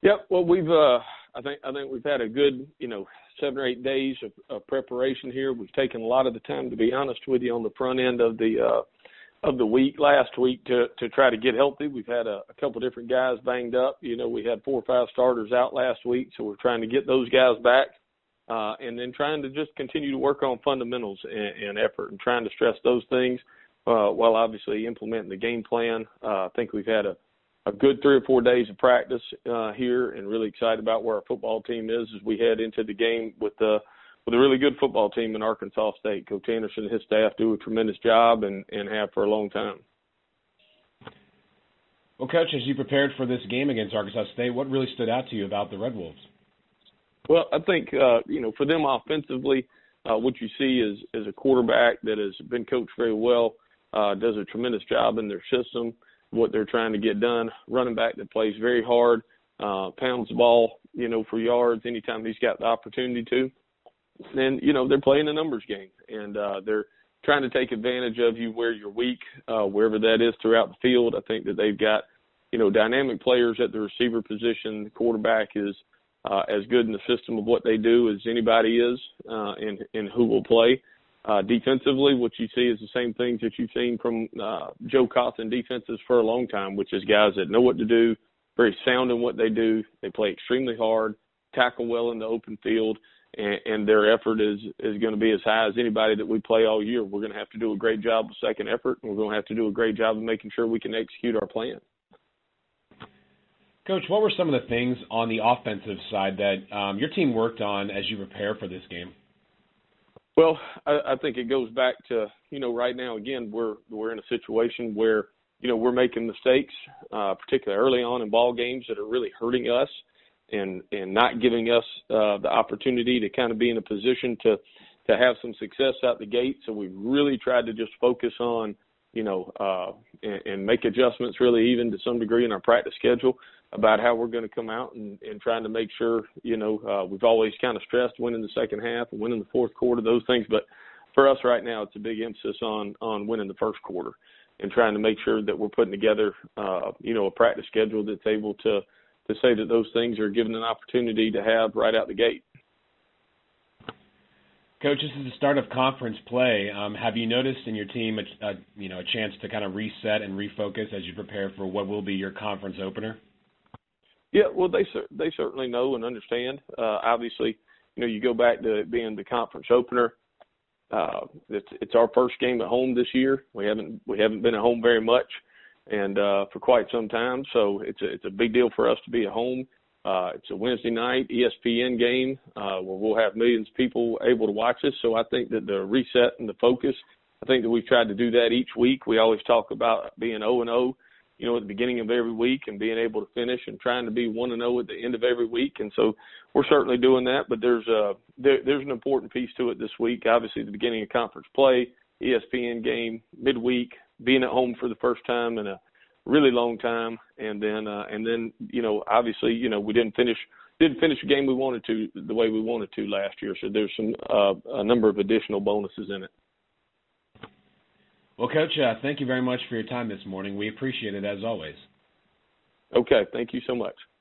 Yep. Well, I think we've had a good 7 or 8 days of preparation here. We've taken a lot of the time, to be honest with you, on the front end of the week last week to try to get healthy. We've had a couple different guys banged up. We had 4 or 5 starters out last week, so we're trying to get those guys back, and then trying to just continue to work on fundamentals and effort and trying to stress those things while obviously implementing the game plan. I think we've had a good 3 or 4 days of practice here, and really excited about where our football team is as we head into the game with a really good football team in Arkansas State. Coach Anderson and his staff do a tremendous job and have for a long time. Well, Coach, as you prepared for this game against Arkansas State, what really stood out to you about the Red Wolves? Well, I think, for them offensively, what you see is a quarterback that has been coached very well, does a tremendous job in their system, what they're trying to get done. Running back that plays very hard, pounds the ball, for yards anytime he's got the opportunity to. And, they're playing a numbers game, and they're trying to take advantage of you where you're weak, wherever that is throughout the field. I think that they've got, dynamic players at the receiver position. The quarterback is as good in the system of what they do as anybody is, and who will play. Defensively, what you see is the same things that you've seen from Joe Cawthon defenses for a long time, which is guys that know what to do, very sound in what they do. They play extremely hard, tackle well in the open field, and their effort is going to be as high as anybody that we play all year. We're going to have to do a great job of second effort, and we're going to have to do a great job of making sure we can execute our plan. Coach, what were some of the things on the offensive side that your team worked on as you prepare for this game? Well, I think it goes back to, right now, again, we're in a situation where, we're making mistakes, particularly early on in ball games that are really hurting us and not giving us the opportunity to kind of be in a position to have some success out the gate. So we've really tried to just focus on, and make adjustments really even to some degree in our practice schedule about how we're going to come out and trying to make sure, we've always kind of stressed winning the second half and winning the fourth quarter, those things. But for us right now, it's a big emphasis on winning the first quarter and trying to make sure that we're putting together, a practice schedule that's able to say that those things are given an opportunity to have right out the gate. Coach, this is the start of conference play. Have you noticed in your team a chance to kind of reset and refocus as you prepare for what will be your conference opener? Yeah, well, they certainly know and understand. Obviously, you go back to it being the conference opener. It's our first game at home this year. We haven't been at home very much, and for quite some time. So it's a big deal for us to be at home. It's a Wednesday night ESPN game where we'll have millions of people able to watch us. So I think that the reset and the focus, I think that we've tried to do that each week. We always talk about being 0-0. At the beginning of every week and being able to finish and trying to be 1-0 at the end of every week. And so we're certainly doing that, but there's an important piece to it this week. Obviously, the beginning of conference play, ESPN game, midweek, being at home for the first time in a really long time. And then obviously, we didn't finish the game we wanted to the way we wanted to last year. So there's a number of additional bonuses in it. Well, Coach, thank you very much for your time this morning. We appreciate it as always. Okay, thank you so much.